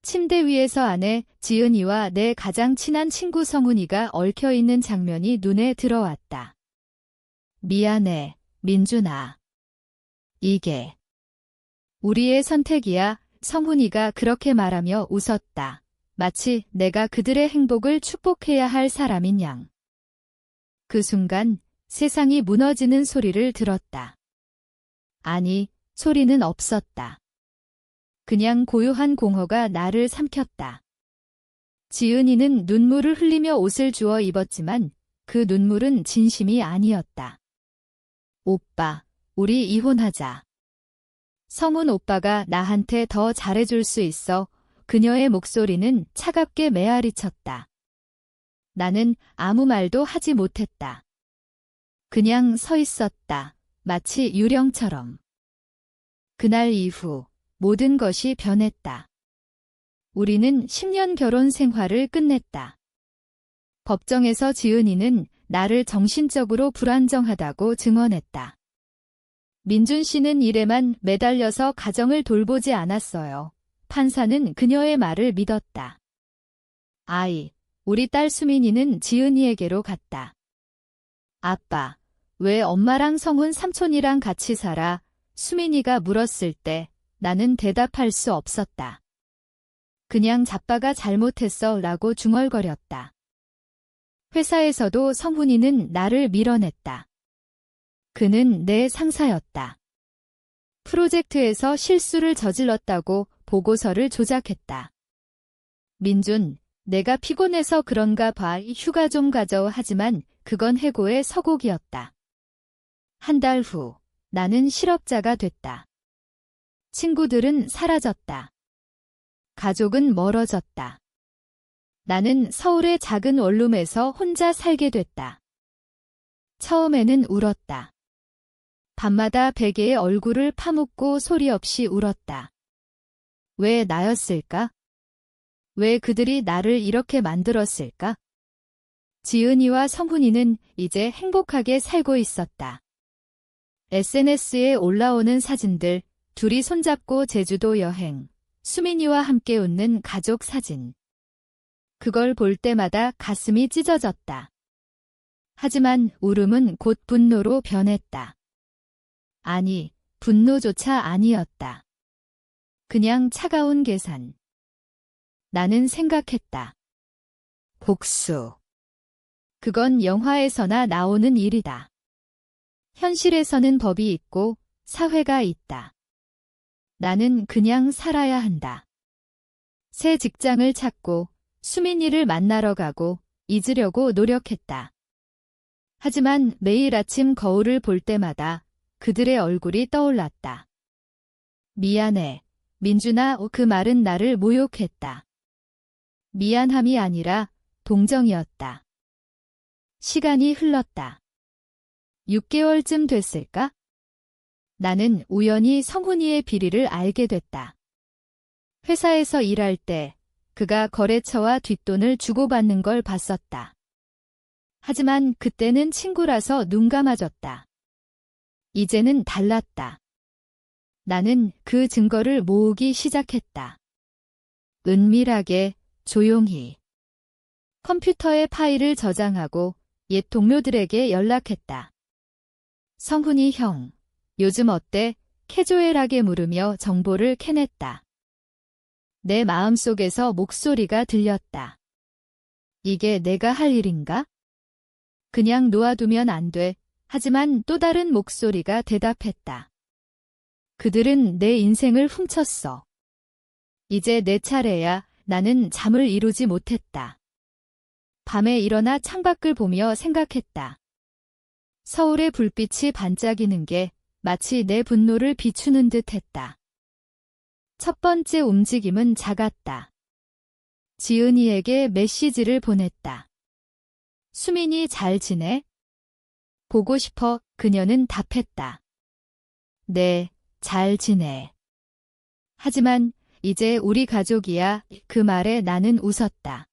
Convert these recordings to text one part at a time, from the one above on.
침대 위에서 아내 지은이와 내 가장 친한 친구 성훈이가 얽혀있는 장면이 눈에 들어왔다. 미안해, 민준아. 이게 우리의 선택이야. 성훈이가 그렇게 말하며 웃었다. 마치 내가 그들의 행복을 축복해야 할 사람인 양. 그 순간 세상이 무너지는 소리를 들었다. 아니, 소리는 없었다. 그냥 고요한 공허가 나를 삼켰다. 지은이는 눈물을 흘리며 옷을 주워 입었지만 그 눈물은 진심이 아니었다. 오빠, 우리 이혼하자. 성훈 오빠가 나한테 더 잘해줄 수 있어. 그녀의 목소리는 차갑게 메아리쳤다. 나는 아무 말도 하지 못했다. 그냥 서 있었다. 마치 유령처럼. 그날 이후 모든 것이 변했다. 우리는 10년 결혼 생활을 끝냈다. 법정에서 지은이는 나를 정신적으로 불안정하다고 증언했다. 민준 씨는 일에만 매달려서 가정을 돌보지 않았어요. 판사는 그녀의 말을 믿었다. 우리 딸 수민이는 지은이에게로 갔다. 아빠, 왜 엄마랑 성훈 삼촌이랑 같이 살아? 수민이가 물었을 때 나는 대답할 수 없었다. 그냥 자빠가 잘못했어 라고 중얼거렸다. 회사에서도 성훈이는 나를 밀어냈다. 그는 내 상사였다. 프로젝트에서 실수를 저질렀다고 보고서를 조작했다. 민준, 내가 피곤해서 그런가 봐. 휴가 좀 가져. 하지만 그건 해고의 서곡이었다. 한 달 후, 나는 실업자가 됐다. 친구들은 사라졌다. 가족은 멀어졌다. 나는 서울의 작은 원룸에서 혼자 살게 됐다. 처음에는 울었다. 밤마다 베개에 얼굴을 파묻고 소리 없이 울었다. 왜 나였을까? 왜 그들이 나를 이렇게 만들었을까? 지은이와 성훈이는 이제 행복하게 살고 있었다. SNS에 올라오는 사진들, 둘이 손잡고 제주도 여행, 수민이와 함께 웃는 가족 사진. 그걸 볼 때마다 가슴이 찢어졌다. 하지만 울음은 곧 분노로 변했다. 아니, 분노조차 아니었다. 그냥 차가운 계산. 나는 생각했다. 복수. 그건 영화에서나 나오는 일이다. 현실에서는 법이 있고 사회가 있다. 나는 그냥 살아야 한다. 새 직장을 찾고 수민이를 만나러 가고 잊으려고 노력했다. 하지만 매일 아침 거울을 볼 때마다 그들의 얼굴이 떠올랐다. 미안해, 민준아. 그 말은 나를 모욕했다. 미안함이 아니라 동정이었다. 시간이 흘렀다. 6개월쯤 됐을까? 나는 우연히 성훈이의 비리를 알게 됐다. 회사에서 일할 때 그가 거래처와 뒷돈을 주고받는 걸 봤었다. 하지만 그때는 친구라서 눈 감아줬다. 이제는 달랐다. 나는 그 증거를 모으기 시작했다. 은밀하게, 조용히. 컴퓨터에 파일을 저장하고 옛 동료들에게 연락했다. 성훈이 형, 요즘 어때? 캐주얼하게 물으며 정보를 캐냈다. 내 마음속에서 목소리가 들렸다. 이게 내가 할 일인가? 그냥 놓아두면 안 돼. 하지만 또 다른 목소리가 대답했다. 그들은 내 인생을 훔쳤어. 이제 내 차례야. 나는 잠을 이루지 못했다. 밤에 일어나 창밖을 보며 생각했다. 서울의 불빛이 반짝이는 게 마치 내 분노를 비추는 듯 했다. 첫 번째 움직임은 작았다. 지은이에게 메시지를 보냈다. 수민이 잘 지내? 보고 싶어. 그녀는 답했다. 네, 잘 지내. 하지만 이제 우리 가족이야. 그 말에 나는 웃었다.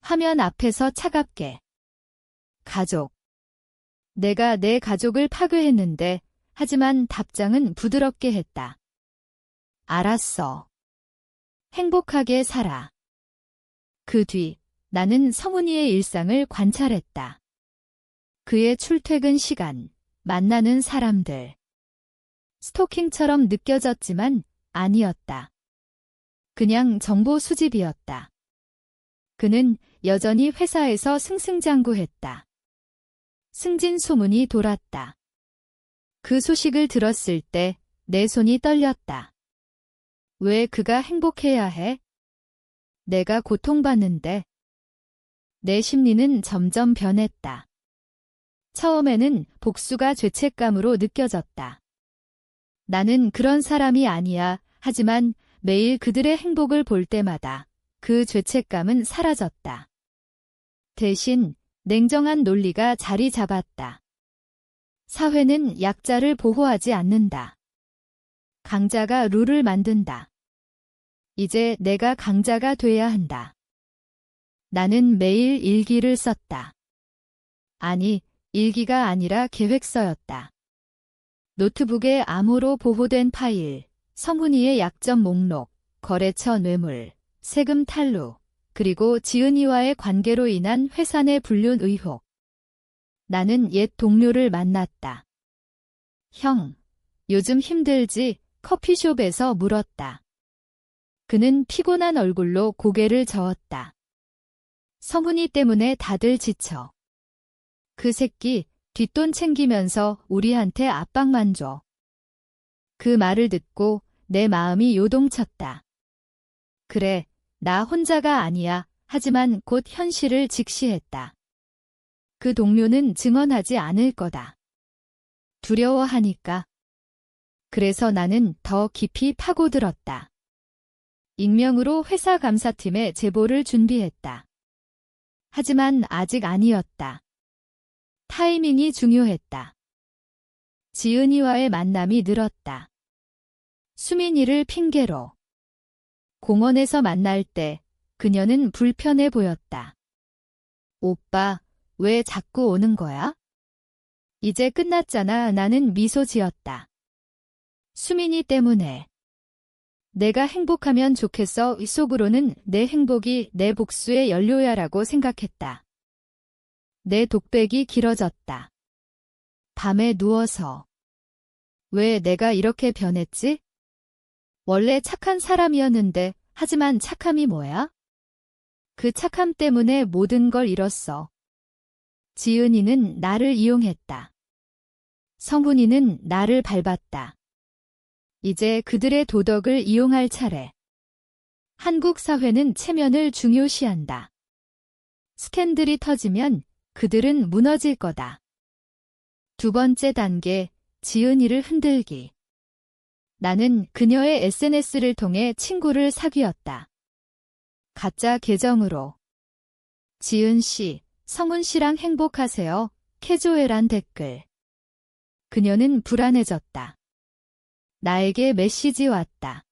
화면 앞에서 차갑게. 가족. 내가 내 가족을 파괴했는데, 하지만 답장은 부드럽게 했다. 알았어. 행복하게 살아. 그 뒤 나는 성훈이의 일상을 관찰했다. 그의 출퇴근 시간, 만나는 사람들. 스토킹처럼 느껴졌지만 아니었다. 그냥 정보 수집이었다. 그는 여전히 회사에서 승승장구했다. 승진 소문이 돌았다. 그 소식을 들었을 때 내 손이 떨렸다. 왜 그가 행복해야 해? 내가 고통받는데. 내 심리는 점점 변했다. 처음에는 복수가 죄책감으로 느껴졌다. 나는 그런 사람이 아니야. 하지만 매일 그들의 행복을 볼 때마다 그 죄책감은 사라졌다. 대신 냉정한 논리가 자리 잡았다. 사회는 약자를 보호하지 않는다. 강자가 룰을 만든다. 이제 내가 강자가 돼야 한다. 나는 매일 일기를 썼다. 아니, 일기가 아니라 계획서였다. 노트북에 암호로 보호된 파일, 성훈이의 약점 목록, 거래처 뇌물, 세금 탈루, 그리고 지은이와의 관계로 인한 회사 내 불륜 의혹. 나는 옛 동료를 만났다. 형, 요즘 힘들지? 커피숍에서 물었다. 그는 피곤한 얼굴로 고개를 저었다. 성훈이 때문에 다들 지쳐. 그 새끼 뒷돈 챙기면서 우리한테 압박만 줘. 그 말을 듣고 내 마음이 요동쳤다. 그래, 나 혼자가 아니야. 하지만 곧 현실을 직시했다. 그 동료는 증언하지 않을 거다. 두려워하니까. 그래서 나는 더 깊이 파고들었다. 익명으로 회사 감사팀에 제보를 준비했다. 하지만 아직 아니었다. 타이밍이 중요했다. 지은이와의 만남이 늘었다. 수민이를 핑계로. 공원에서 만날 때 그녀는 불편해 보였다. 오빠, 왜 자꾸 오는 거야? 이제 끝났잖아. 나는 미소 지었다. 수민이 때문에. 내가 행복하면 좋겠어. 속으로는 내 행복이 내 복수의 연료야라고 생각했다. 내 독백이 길어졌다. 밤에 누워서. 왜 내가 이렇게 변했지? 원래 착한 사람이었는데, 하지만 착함이 뭐야? 그 착함 때문에 모든 걸 잃었어. 지은이는 나를 이용했다. 성훈이는 나를 밟았다. 이제 그들의 도덕을 이용할 차례. 한국 사회는 체면을 중요시한다. 스캔들이 터지면 그들은 무너질 거다. 두 번째 단계, 지은이를 흔들기. 나는 그녀의 SNS를 통해 친구를 사귀었다. 가짜 계정으로. 지은 씨, 성훈 씨랑 행복하세요. 캐주얼한 댓글. 그녀는 불안해졌다. 나에게 메시지 왔다.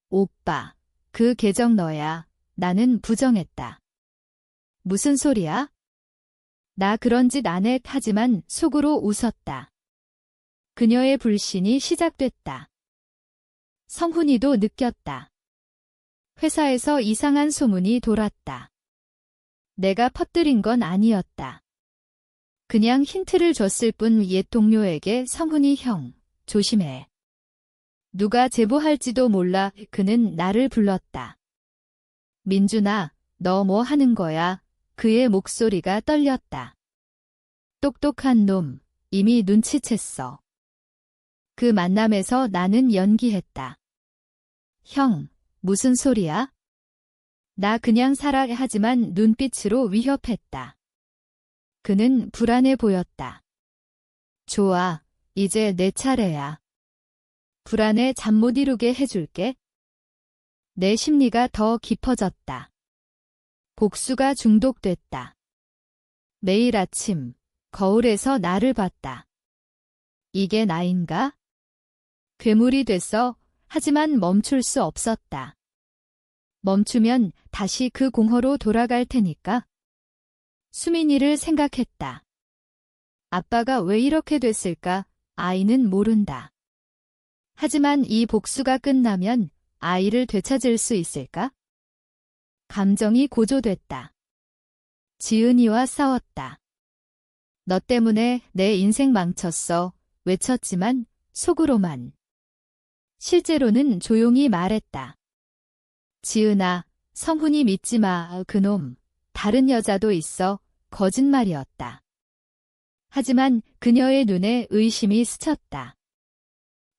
오빠, 그 계정 너야. 나는 부정했다. 무슨 소리야? 나 그런 짓 안 해. 하지만 속으로 웃었다. 그녀의 불신이 시작됐다. 성훈이도 느꼈다. 회사에서 이상한 소문이 돌았다. 내가 퍼뜨린 건 아니었다. 그냥 힌트를 줬을 뿐. 옛 동료에게 성훈이 형, 조심해. 누가 제보할지도 몰라. 그는 나를 불렀다. 민준아, 너 뭐 하는 거야? 그의 목소리가 떨렸다. 똑똑한 놈, 이미 눈치챘어. 그 만남에서 나는 연기했다. 형, 무슨 소리야? 나 그냥 살아. 하지만 눈빛으로 위협했다. 그는 불안해 보였다. 좋아, 이제 내 차례야. 불안에 잠 못 이루게 해줄게. 내 심리가 더 깊어졌다. 복수가 중독됐다. 매일 아침, 거울에서 나를 봤다. 이게 나인가? 괴물이 됐어. 하지만 멈출 수 없었다. 멈추면 다시 그 공허로 돌아갈 테니까. 수민이를 생각했다. 아빠가 왜 이렇게 됐을까? 아이는 모른다. 하지만 이 복수가 끝나면 아이를 되찾을 수 있을까? 감정이 고조됐다. 지은이와 싸웠다. 너 때문에 내 인생 망쳤어. 외쳤지만 속으로만. 실제로는 조용히 말했다. 지은아, 성훈이 믿지 마. 그놈. 다른 여자도 있어. 거짓말이었다. 하지만 그녀의 눈에 의심이 스쳤다.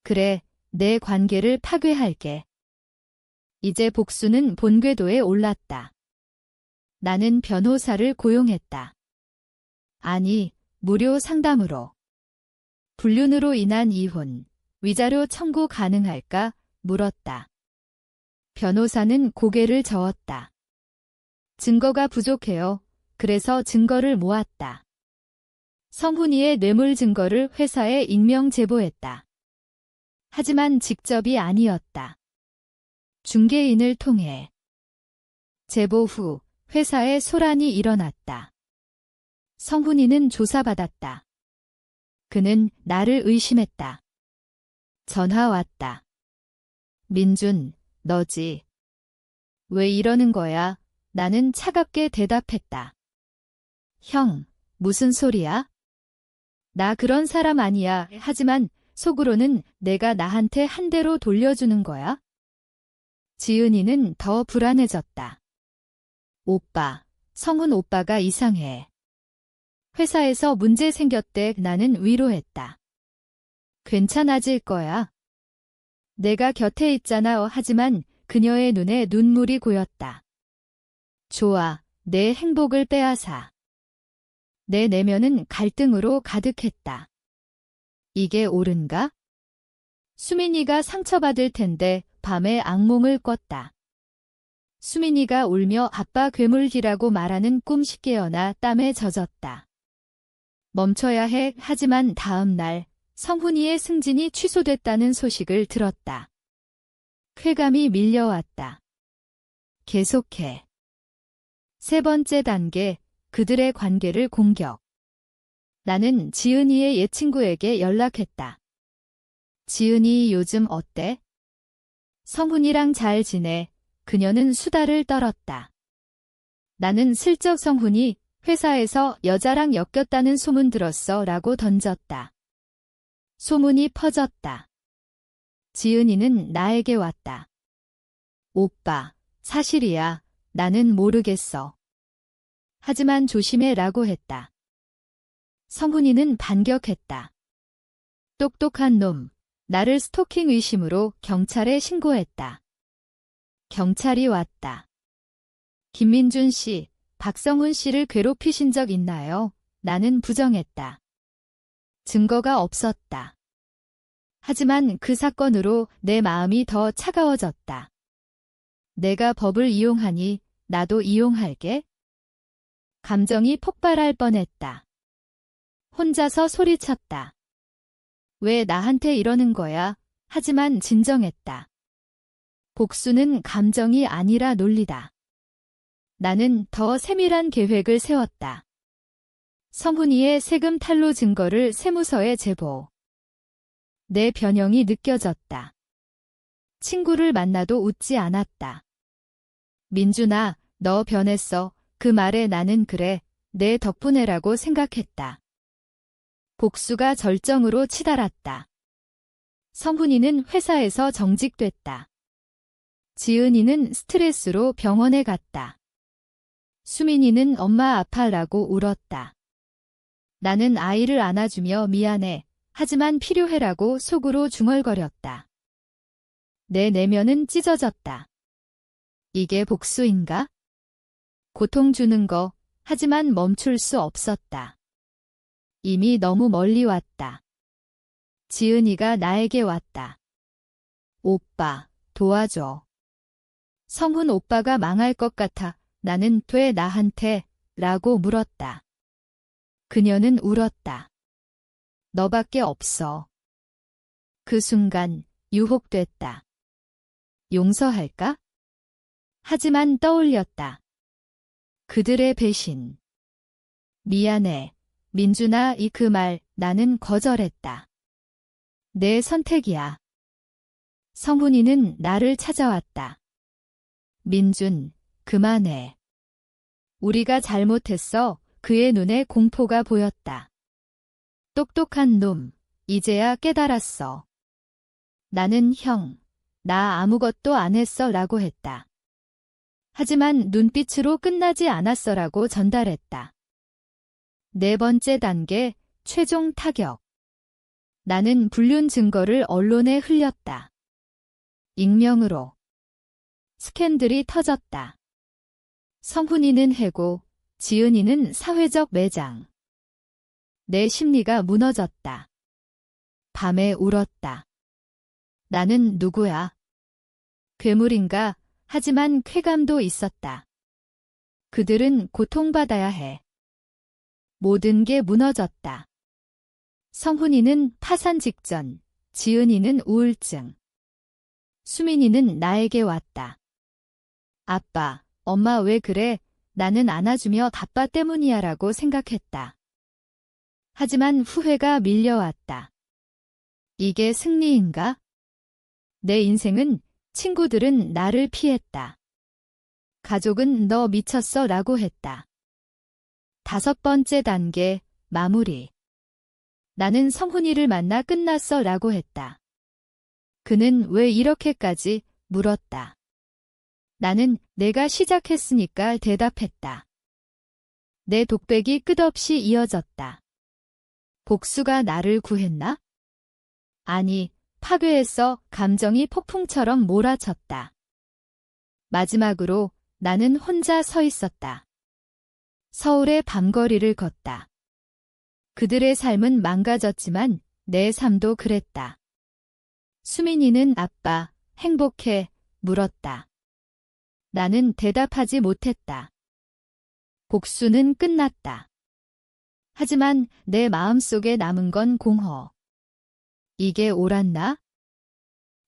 그래, 내 관계를 파괴할게. 이제 복수는 본궤도에 올랐다. 나는 변호사를 고용했다. 아니, 무료 상담으로. 불륜으로 인한 이혼, 위자료 청구 가능할까? 물었다. 변호사는 고개를 저었다. 증거가 부족해요. 그래서 증거를 모았다. 성훈이의 뇌물 증거를 회사에 익명 제보했다. 하지만 직접이 아니었다. 중개인을 통해. 제보 후 회사에 소란이 일어났다. 성훈이는 조사받았다. 그는 나를 의심했다. 전화 왔다. 민준, 너지. 왜 이러는 거야? 나는 차갑게 대답했다. 형, 무슨 소리야? 나 그런 사람 아니야. 하지만 속으로는 내가 나한테 한 대로 돌려주는 거야? 지은이는 더 불안해졌다. 오빠, 성훈 오빠가 이상해. 회사에서 문제 생겼대. 나는 위로했다. 괜찮아질 거야. 내가 곁에 있잖아. 하지만 그녀의 눈에 눈물이 고였다. 좋아, 내 행복을 빼앗아. 내 내면은 갈등으로 가득했다. 이게 옳은가? 수민이가 상처받을 텐데 밤에 악몽을 꿨다. 수민이가 울며 아빠 괴물기라고 말하는 꿈시 깨어나 땀에 젖었다. 멈춰야 해. 하지만 다음 날 성훈이의 승진이 취소됐다는 소식을 들었다. 쾌감이 밀려왔다. 계속해. 세 번째 단계, 그들의 관계를 공격. 나는 지은이의 옛 친구에게 연락했다. 지은이 요즘 어때? 성훈이랑 잘 지내. 그녀는 수다를 떨었다. 나는 슬쩍 성훈이 회사에서 여자랑 엮였다는 소문 들었어 라고 던졌다. 소문이 퍼졌다. 지은이는 나에게 왔다. 오빠, 사실이야. 나는 모르겠어. 하지만 조심해 라고 했다. 성훈이는 반격했다. 똑똑한 놈, 나를 스토킹 의심으로 경찰에 신고했다. 경찰이 왔다. 김민준 씨, 박성훈 씨를 괴롭히신 적 있나요? 나는 부정했다. 증거가 없었다. 하지만 그 사건으로 내 마음이 더 차가워졌다. 내가 법을 이용하니 나도 이용할게. 감정이 폭발할 뻔했다. 혼자서 소리쳤다. 왜 나한테 이러는 거야? 하지만 진정했다. 복수는 감정이 아니라 논리다. 나는 더 세밀한 계획을 세웠다. 성훈이의 세금 탈루 증거를 세무서에 제보. 내 변형이 느껴졌다. 친구를 만나도 웃지 않았다. 민준아, 너 변했어. 그 말에 나는 그래, 내 덕분에라고 생각했다. 복수가 절정으로 치달았다. 성훈이는 회사에서 정직됐다. 지은이는 스트레스로 병원에 갔다. 수민이는 엄마 아파라고 울었다. 나는 아이를 안아주며 미안해. 하지만 필요해라고 속으로 중얼거렸다. 내 내면은 찢어졌다. 이게 복수인가? 고통 주는 거, 하지만 멈출 수 없었다. 이미 너무 멀리 왔다. 지은이가 나에게 왔다. 오빠, 도와줘. 성훈 오빠가 망할 것 같아. 나는 돼 나한테? 라고 물었다. 그녀는 울었다. 너밖에 없어. 그 순간 유혹됐다. 용서할까? 하지만 떠올렸다. 그들의 배신. 미안해. 민준아, 이 그 말 나는 거절했다. 내 선택이야. 성훈이는 나를 찾아왔다. 민준, 그만해. 우리가 잘못했어. 그의 눈에 공포가 보였다. 똑똑한 놈, 이제야 깨달았어. 나는 형, 나 아무것도 안 했어 라고 했다. 하지만 눈빛으로 끝나지 않았어 라고 전달했다. 네 번째 단계, 최종 타격. 나는 불륜 증거를 언론에 흘렸다. 익명으로. 스캔들이 터졌다. 성훈이는 해고, 지은이는 사회적 매장. 내 심리가 무너졌다. 밤에 울었다. 나는 누구야? 괴물인가? 하지만 쾌감도 있었다. 그들은 고통받아야 해. 모든 게 무너졌다. 성훈이는 파산 직전, 지은이는 우울증. 수민이는 나에게 왔다. 아빠, 엄마 왜 그래? 나는 안아주며 아빠 때문이야 라고 생각했다. 하지만 후회가 밀려왔다. 이게 승리인가? 내 인생은 친구들은 나를 피했다. 가족은 너 미쳤어 라고 했다. 다섯 번째 단계, 마무리. 나는 성훈이를 만나 끝났어 라고 했다. 그는 왜 이렇게까지 물었다. 나는 내가 시작했으니까 대답했다. 내 독백이 끝없이 이어졌다. 복수가 나를 구했나? 아니, 파괴했어. 감정이 폭풍처럼 몰아쳤다. 마지막으로 나는 혼자 서 있었다. 서울의 밤거리를 걷다. 그들의 삶은 망가졌지만 내 삶도 그랬다. 수민이는 아빠, 행복해? 물었다. 나는 대답하지 못했다. 복수는 끝났다. 하지만 내 마음속에 남은 건 공허. 이게 옳았나?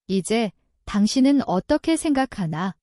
이제 당신은 어떻게 생각하나?